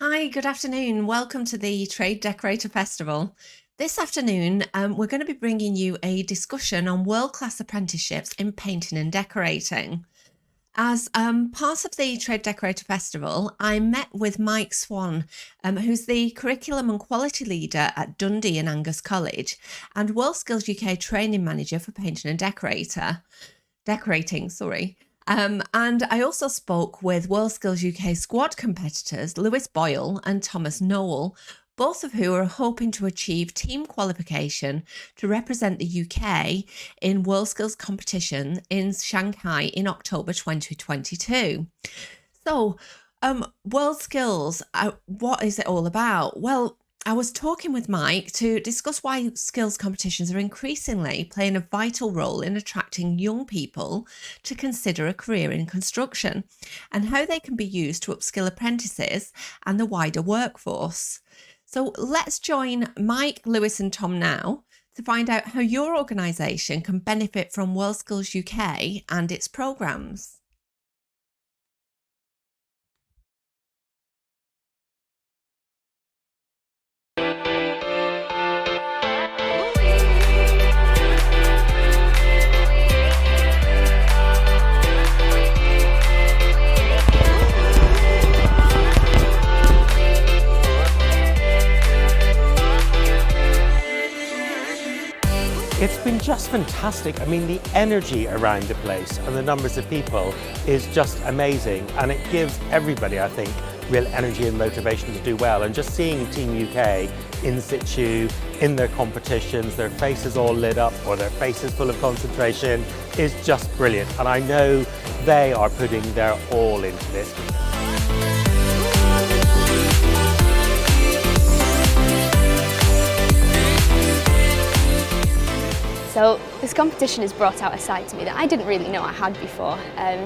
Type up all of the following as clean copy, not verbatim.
Hi, good afternoon. Welcome to the Trade Decorator Festival. This afternoon, we're going to be bringing you a discussion on world-class apprenticeships in painting and decorating. As part of the Trade Decorator Festival, I met with Mike Swan, who's the Curriculum and Quality Leader at Dundee and Angus College and WorldSkills UK Training Manager for Painting and Decorating. And I also spoke with WorldSkills UK squad competitors Lewis Boyle and Thomas Nowell, both of who are hoping to achieve team qualification to represent the UK in WorldSkills competition in Shanghai in October 2022. So, WorldSkills, what is it all about? Well, I was talking with Mike to discuss why skills competitions are increasingly playing a vital role in attracting young people to consider a career in construction and how they can be used to upskill apprentices and the wider workforce. So let's join Mike, Lewis and Tom now to find out how your organisation can benefit from Worldskills UK and its programmes. It's been just fantastic. I mean, the energy around the place and the numbers of people is just amazing, and it gives everybody, I think, real energy and motivation to do well. And just seeing Team UK in situ, in their competitions, their faces all lit up or their faces full of concentration is just brilliant. And I know they are putting their all into this. So this competition has brought out a side to me that I didn't really know I had before.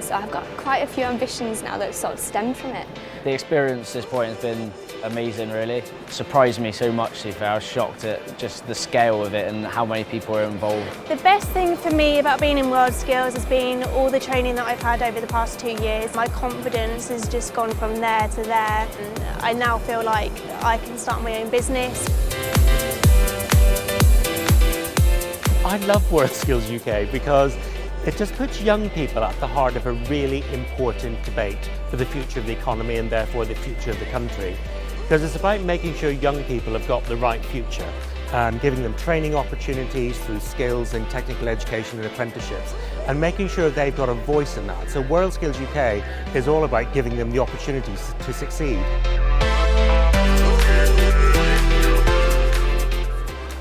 So I've got quite a few ambitions now that sort of stemmed from it. The experience at this point has been amazing, really. It surprised me so much, to be fair. I was shocked at just the scale of it and how many people are involved. The best thing for me about being in WorldSkills has been all the training that I've had over the past 2 years. My confidence has just gone from there to there, and I now feel like I can start my own business. I love Worldskills UK because it just puts young people at the heart of a really important debate for the future of the economy and therefore the future of the country. Because it's about making sure young people have got the right future and giving them training opportunities through skills and technical education and apprenticeships and making sure they've got a voice in that. So Worldskills UK is all about giving them the opportunities to succeed.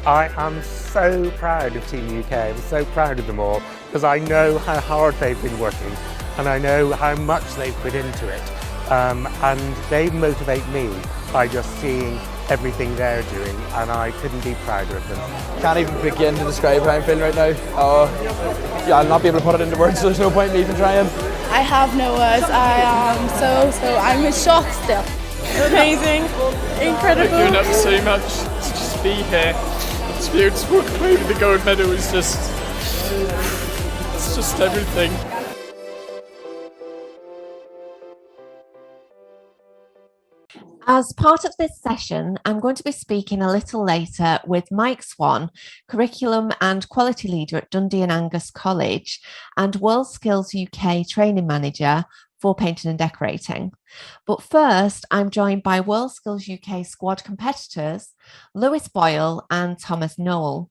I am so proud of Team UK, I'm so proud of them all because I know how hard they've been working and I know how much they've put into it, and they motivate me by just seeing everything they're doing, and I couldn't be prouder of them. Can't even begin to describe how I'm feeling right now. Yeah, I'll not be able to put it into words, so there's no point in even trying. I have no words. I am I'm in shock still. Amazing, incredible. I've given up so much to just be here. To be able to walk away with the gold medal is just, it's just everything. As part of this session, I'm going to be speaking a little later with Mike Swan, Curriculum and Quality Leader at Dundee and Angus College and WorldSkills UK Training Manager for Painting and Decorating. But first, I'm joined by WorldSkills UK squad competitors, Lewis Boyle and Thomas Nowell.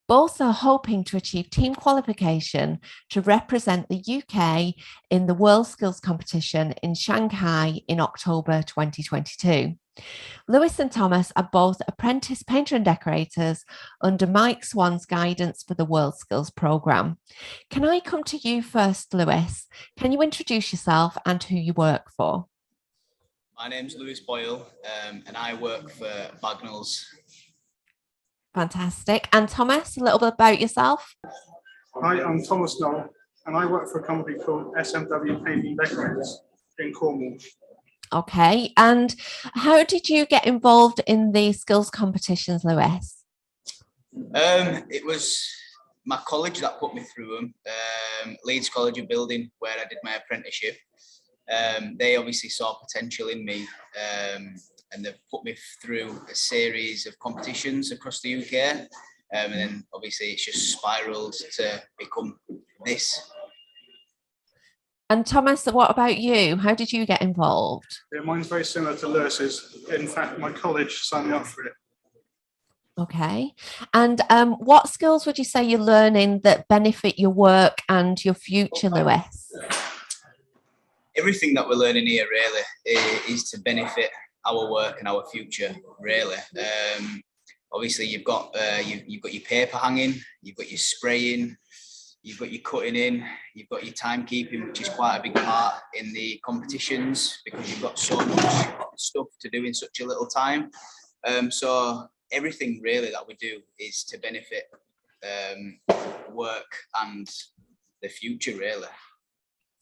Both are hoping to achieve team qualification to represent the UK in the WorldSkills competition in Shanghai in October 2022. Lewis and Thomas are both apprentice painter and decorators under Mike Swan's guidance for the WorldSkills programme. Can I come to you first, Lewis? Can you introduce yourself and who you work for? My name's Lewis Boyle, and I work for Bagnalls. Fantastic. And Thomas, a little bit about yourself? Hi, I'm Thomas Nowell, and I work for a company called SMW Painting Decorators in Cornwall. Okay, and how did you get involved in the skills competitions, Lewis? It was my college that put me through them, Leeds College of Building, where I did my apprenticeship. They obviously saw potential in me, and they've put me through a series of competitions across the UK. And then obviously it's just spiraled to become this. And Thomas, what about you? How did you get involved? Yeah, mine's very similar to Lewis's. In fact, my college signed me up for it. Okay. And what skills would you say you're learning that benefit your work and your future, Lewis? Everything that we're learning here really is to benefit our work and our future, really. Obviously, you've got your paper hanging, you've got your spraying, you've got your cutting in, you've got your timekeeping, which is quite a big part in the competitions because you've got so much stuff to do in such a little time. So everything really that we do is to benefit work and the future, really.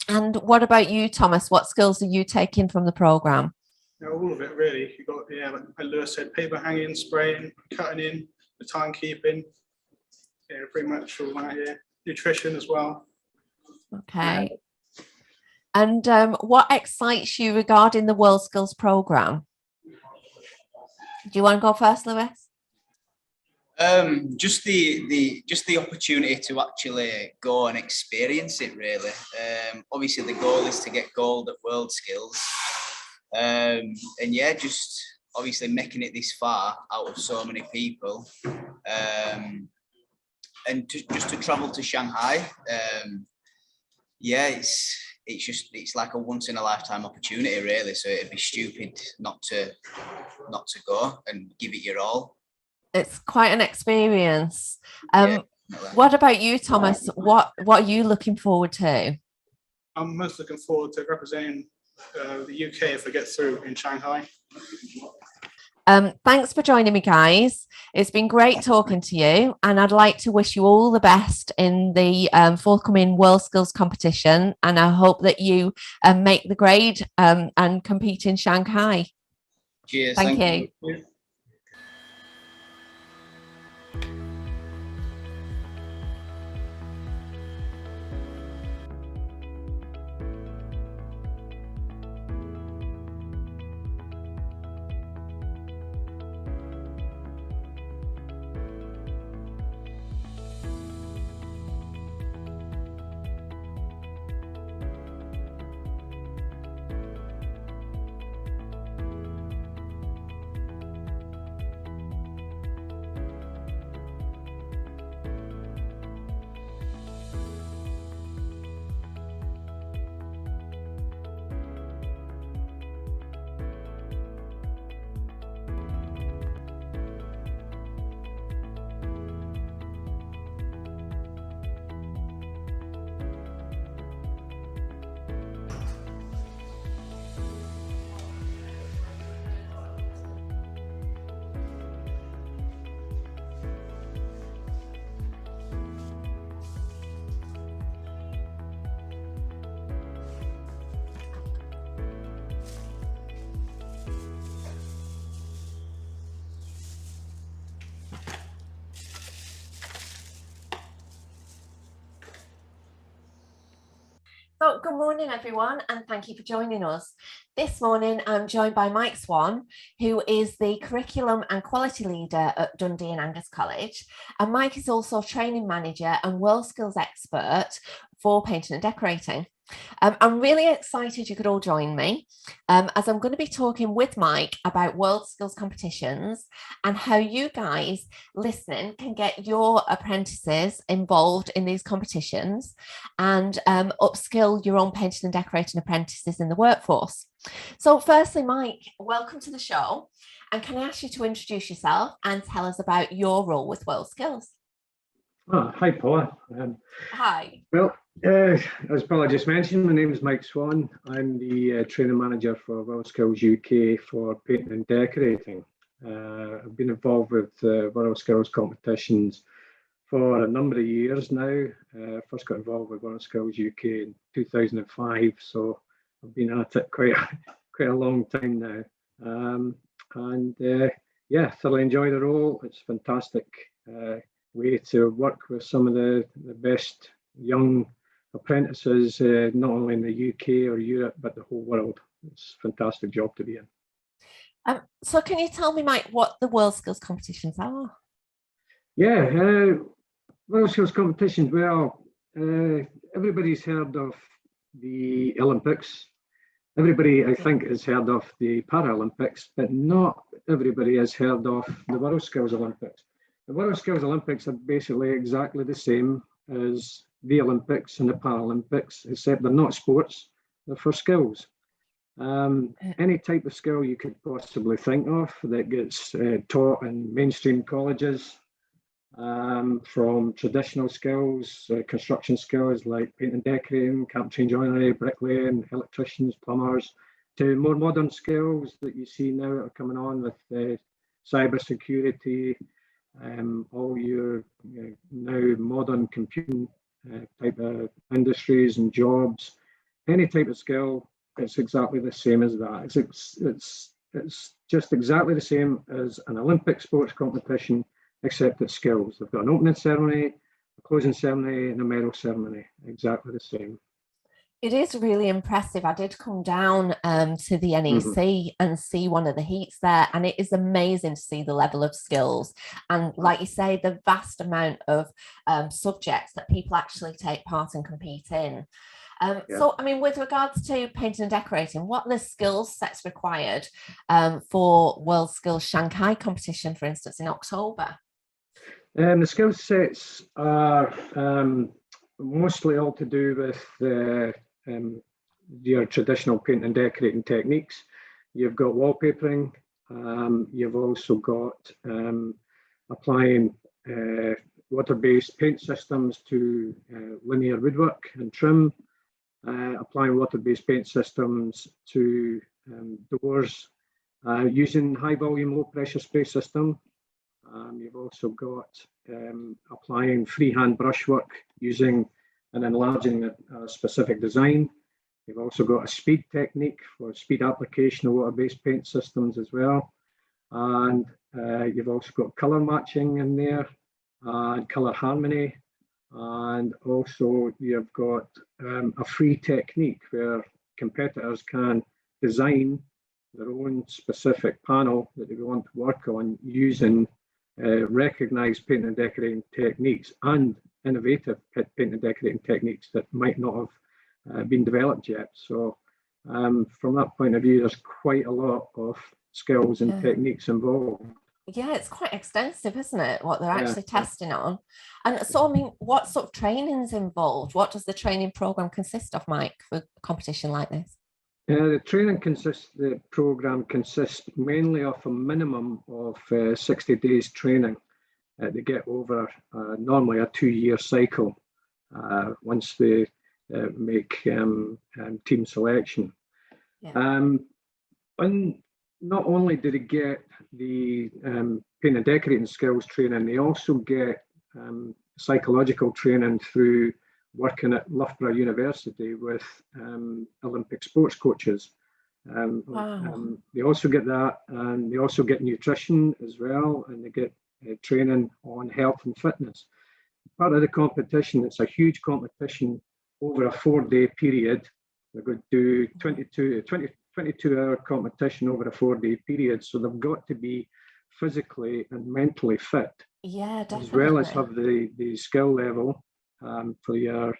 And what about you, Thomas? What skills are you taking from the programme? Yeah, all of it really. You've got, yeah, like Lewis said, paper hanging, spraying, cutting in, the timekeeping. Yeah, pretty much all that here. Nutrition as well. Okay. And what excites you regarding the WorldSkills programme? Do you want to go first, Lewis? Just the opportunity to actually go and experience it, really. Obviously the goal is to get gold at WorldSkills, and yeah, just obviously making it this far out of so many people, and just to travel to Shanghai. Yeah, it's like a once in a lifetime opportunity, really. So it'd be stupid not to go and give it your all. It's quite an experience. What about you, Thomas? What are you looking forward to? I'm most looking forward to representing the UK if I get through in Shanghai. Thanks for joining me, guys. It's been great talking to you, and I'd like to wish you all the best in the forthcoming WorldSkills competition, and I hope that you make the grade and compete in Shanghai. Cheers. Thank you. Yeah. So good morning, everyone, and thank you for joining us. This morning, I'm joined by Mike Swan, who is the Curriculum and Quality Leader at Dundee and Angus College. And Mike is also Training Manager and WorldSkills Expert for Painting and Decorating. I'm really excited you could all join me as I'm going to be talking with Mike about WorldSkills competitions and how you guys listening can get your apprentices involved in these competitions and upskill your own painting and decorating apprentices in the workforce. So firstly, Mike, welcome to the show. And can I ask you to introduce yourself and tell us about your role with WorldSkills? Oh, hi, Paula. Hi. Well, as Paula just mentioned, my name is Mike Swan. I'm the training manager for WorldSkills UK for painting and decorating. I've been involved with WorldSkills competitions for a number of years now. First got involved with WorldSkills UK in 2005, so I've been at it quite a long time now. Yeah, thoroughly enjoy the role. It's a fantastic way to work with some of the best young apprentices, not only in the UK or Europe, but the whole world. It's a fantastic job to be in. So can you tell me, Mike, what the WorldSkills competitions are? Yeah, WorldSkills competitions. Well, everybody's heard of the Olympics. Everybody, I think, has heard of the Paralympics, but not everybody has heard of the WorldSkills Olympics. The WorldSkills Olympics are basically exactly the same as the Olympics and the Paralympics, except they're not sports, they're for skills. Any type of skill you could possibly think of that gets taught in mainstream colleges, from traditional skills, construction skills like paint and decorating, carpentry and joinery, bricklaying, electricians, plumbers, to more modern skills that you see now that are coming on with cyber security, all your now modern computing type of industries and jobs. Any type of skill, it's exactly the same as that. It's just exactly the same as an Olympic sports competition, except it's skills. They've got an opening ceremony, a closing ceremony, and a medal ceremony. Exactly the same. It is really impressive. I did come down to the NEC and see one of the heats there, and it is amazing to see the level of skills. And like you say, the vast amount of subjects that people actually take part and compete in. So, I mean, with regards to painting and decorating, what are the skills sets required for WorldSkills Shanghai competition, for instance, in October? The skill sets are mostly all to do with your traditional paint and decorating techniques. You've got wallpapering. You've also got applying water-based paint systems to linear woodwork and trim. Applying water-based paint systems to doors, using high volume, low pressure spray system. You've also got applying freehand brushwork using and enlarging a specific design. You've also got a speed technique for speed application of water-based paint systems as well. And you've also got color matching in there and color harmony. And also you've got a free technique where competitors can design their own specific panel that they want to work on using recognized paint and decorating techniques and innovative paint and decorating techniques that might not have been developed yet. So from that point of view, there's quite a lot of skills and techniques involved. Yeah, it's quite extensive, isn't it, what they're actually testing on? And so, I mean, what sort of training is involved? What does the training program consist of, Mike, for a competition like this? The program consists mainly of a minimum of 60 days training. They get over normally a 2-year cycle once they make team selection. And not only do they get the paint and decorating skills training, they also get psychological training through working at Loughborough University with Olympic sports coaches. They also get that, and they also get nutrition as well, and they get training on health and fitness. Part of the competition, it's a huge competition over a 4-day period. They're going to do 22-hour competition over a 4-day period, so they've got to be physically and mentally fit, as well as have the skill level for your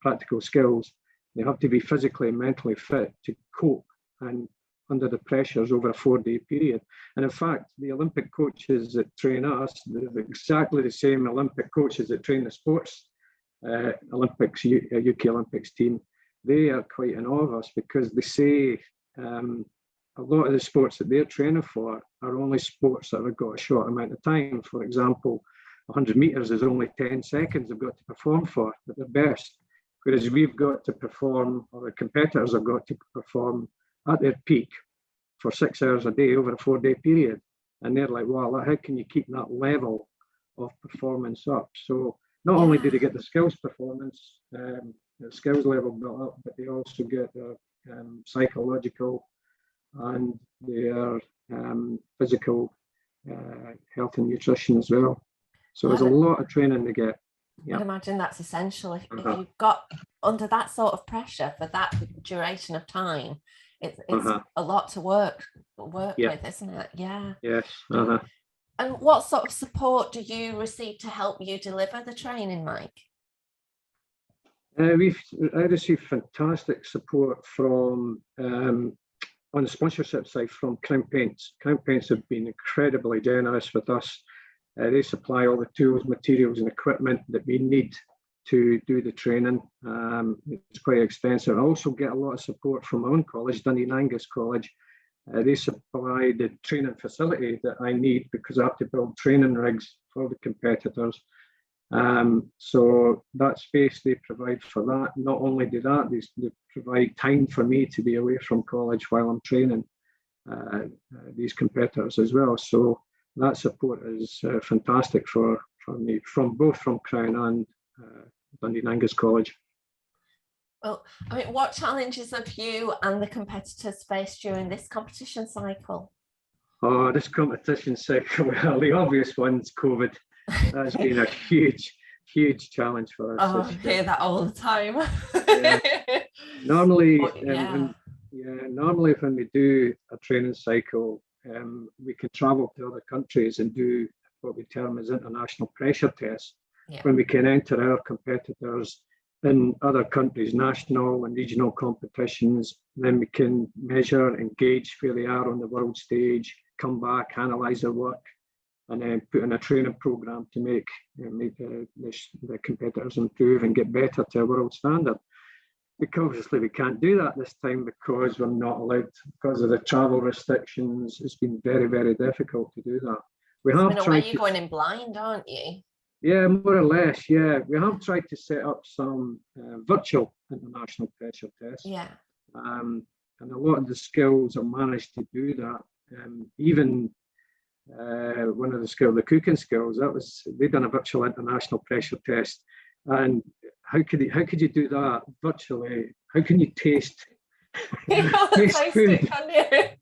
practical skills. They have to be physically and mentally fit to cope and under the pressures over a 4-day period. And in fact, the Olympic coaches that train us, they're exactly the same Olympic coaches that train the sports Olympics, UK Olympics team. They are quite in awe of us because they say a lot of the sports that they're training for are only sports that have got a short amount of time. For example, 100 meters is only 10 seconds they've got to perform for at their best, whereas we've got to perform, or the competitors have got to perform at their peak for 6 hours a day over a 4-day period. And they're like, wow, how can you keep that level of performance up? So not only do they get the skills performance, the skills level built up, but they also get their psychological and their physical health and nutrition as well. So there's a lot of training to get. I imagine that's essential. If you've got under that sort of pressure for that duration of time, It's Uh-huh. a lot to work Yeah. with, isn't it? Yeah. Yes. And what sort of support do you receive to help you deliver the training, Mike? I received fantastic support from on the sponsorship side from Crown Paints. Crown Paints have been incredibly generous with us. They supply all the tools, materials, and equipment that we need to do the training. It's quite extensive. I also get a lot of support from my own college, Dundee and Angus College. They supply the training facility that I need because I have to build training rigs for the competitors. So that space they provide for that. Not only do that, they provide time for me to be away from college while I'm training these competitors as well. So that support is fantastic for me, from Crown and Dundee and Angus College. Well, I mean, what challenges have you and the competitors faced during this competition cycle? Oh, this competition cycle, well, the obvious one's COVID. That's been a huge challenge for us. Oh, I hear that all the time. Yeah. Normally, yeah. Normally when we do a training cycle, we can travel to other countries and do what we term as international pressure tests, when we can enter our competitors in other countries' national and regional competitions. Then we can measure and gauge where they are on the world stage, come back, analyse their work, and then put in a training program to make the competitors improve and get better to a world standard. Because obviously we can't do that this time because we're not allowed, because of the travel restrictions. It's been very, very difficult to do that. We have tried. You're going in blind, aren't you? Yeah, more or less. Yeah, we have tried to set up some virtual international pressure tests. Yeah. And a lot of the skills have managed to do that. Even one of the skills, the cooking skills, they've done a virtual international pressure test. And how could you do that virtually? How can you taste food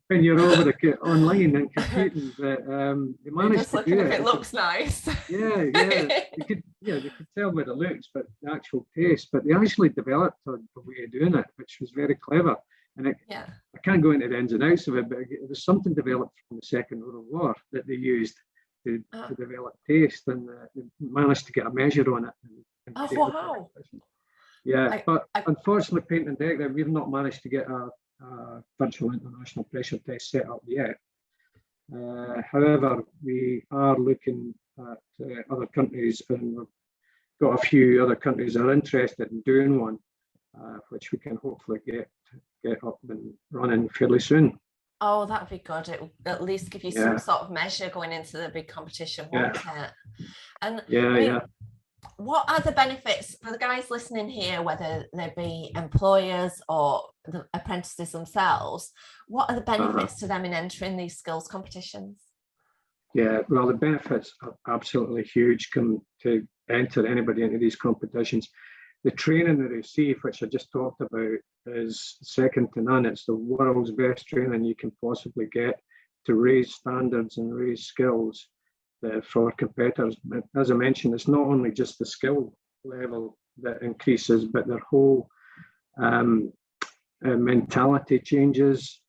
when you're over online and computing? But they managed to do it. If it looks nice. Yeah. You could tell by the looks, but the actual taste. But they actually developed a way of doing it, which was very clever. And I can't go into the ins and outs of it, but it was something developed from the Second World War that they used to develop taste, and they managed to get a measure on it. Oh, wow. Yeah, but unfortunately, Paint and Decorator, we've not managed to get a virtual international pressure test set up yet. However, we are looking at other countries, and we've got a few other countries that are interested in doing one, which we can hopefully get up and running fairly soon. Oh, that'd be good. It will at least give you some sort of measure going into the big competition, won't it? And what are the benefits for the guys listening here, whether they be employers or the apprentices themselves? What are the benefits to them in entering these skills competitions? Yeah, well, the benefits are absolutely huge to enter anybody into these competitions. The training they receive, which I just talked about, is second to none. It's the world's best training you can possibly get to raise standards and raise skills for competitors. But as I mentioned, it's not only just the skill level that increases, but their whole mentality changes.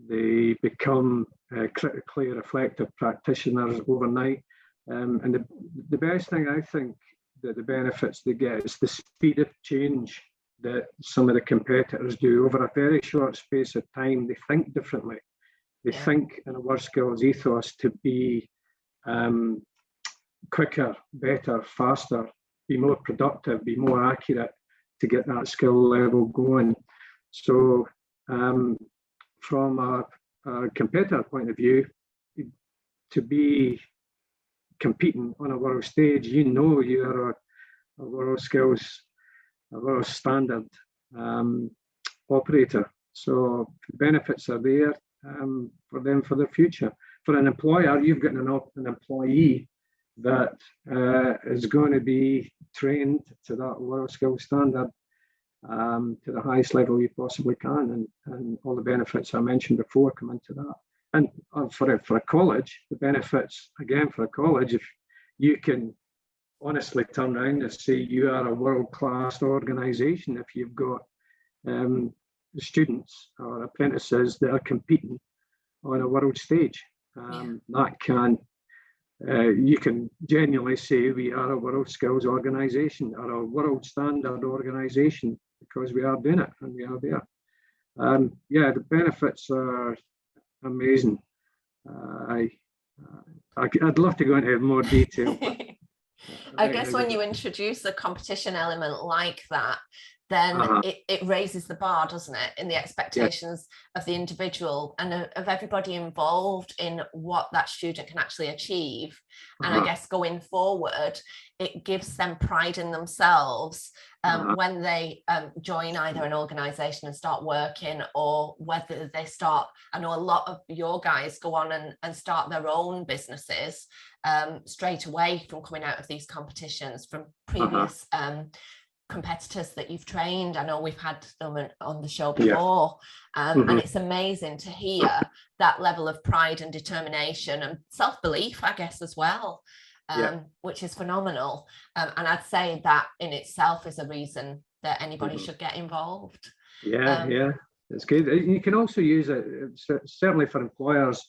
They become critically reflective practitioners overnight. And the best thing I think that the benefits they get is the speed of change that some of the competitors do over a very short space of time. They think differently. They think in a WorldSkills ethos to be quicker, better, faster, be more productive, be more accurate to get that skill level going. So from a competitor point of view, to be competing on a world stage, you're a WorldSkills, a world standard operator. So the benefits are there for them for the future. For an employer, you've got an employee that is going to be trained to that WorldSkills standard to the highest level you possibly can, and all the benefits I mentioned before come into that. And for a college, the benefits, again, for a college, if you can honestly turn around and say you are a world-class organisation, if you've got students or apprentices that are competing on a world stage. That can, you can genuinely say we are a WorldSkills organisation or a world standard organisation because we are doing it and we are there. Yeah, the benefits are amazing. I'd love to go into more detail. I guess when you introduce a competition element like that, then it raises the bar, doesn't it, in the expectations of the individual and of everybody involved in what that student can actually achieve. And I guess going forward, it gives them pride in themselves when they join either an organisation and start working, or whether they start, I know a lot of your guys go on and start their own businesses straight away from coming out of these competitions from previous competitors that you've trained. I know we've had them on the show before, and it's amazing to hear that level of pride and determination and self-belief, I guess, as well, which is phenomenal. And I'd say that in itself is a reason that anybody should get involved. It's good. You can also use it, certainly for employers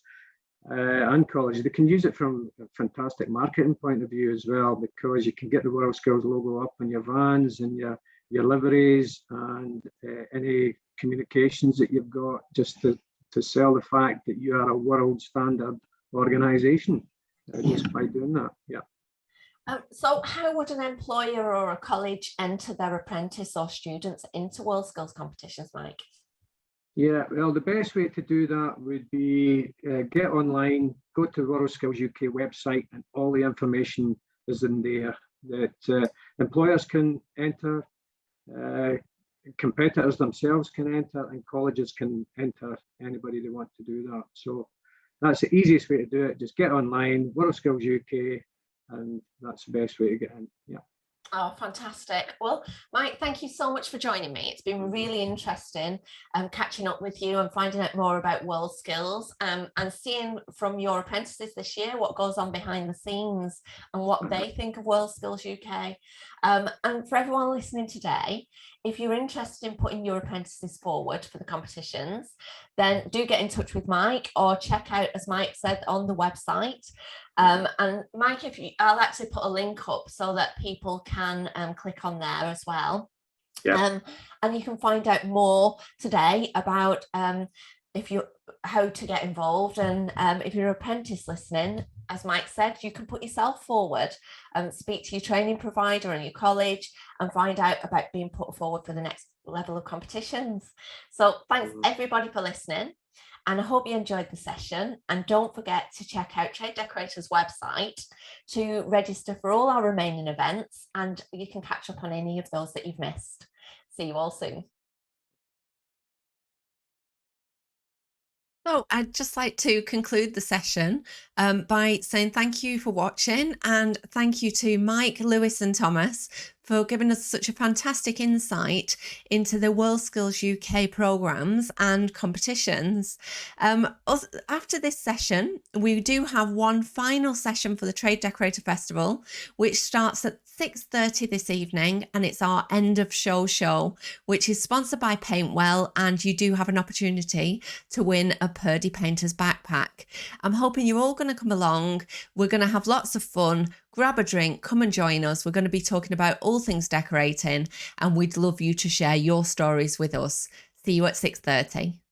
and colleges. They can use it from a fantastic marketing point of view as well, because you can get the WorldSkills logo up on your vans and your liveries and any communications that you've got, just to sell the fact that you are a world standard organisation just by doing that. So how would an employer or a college enter their apprentice or students into WorldSkills competitions, Mike? Yeah, well, the best way to do that would be get online, go to WorldSkills UK website, and all the information is in there that employers can enter, competitors themselves can enter, and colleges can enter anybody they want to do that. So that's the easiest way to do it. Just get online, WorldSkills UK, and that's the best way to get in. Oh, fantastic. Well, Mike, thank you so much for joining me. It's been really interesting catching up with you and finding out more about WorldSkills and seeing from your apprentices this year what goes on behind the scenes and what they think of WorldSkills UK. And for everyone listening today, if you're interested in putting your apprentices forward for the competitions, then do get in touch with Mike or check out, as Mike said, on the website. And Mike, I'll actually put a link up so that people can click on there as well. And you can find out more today about how to get involved. And if you're an apprentice listening, as Mike said, you can put yourself forward and speak to your training provider and your college and find out about being put forward for the next level of competitions. So thanks everybody for listening. And I hope you enjoyed the session. And don't forget to check out Trade Decorator's website to register for all our remaining events. And you can catch up on any of those that you've missed. See you all soon. So I'd just like to conclude the session by saying thank you for watching, and thank you to Mike, Lewis and Thomas for giving us such a fantastic insight into the WorldSkills UK programmes and competitions. After this session, we do have one final session for the Trade Decorator Festival, which starts at 6:30 this evening, and it's our end of show, which is sponsored by Paintwell, and you do have an opportunity to win a Purdy Painter's backpack. I'm hoping you're all going to come along. We're going to have lots of fun. Grab a drink, come and join us. We're going to be talking about all things decorating, and we'd love you to share your stories with us. See you at 6:30.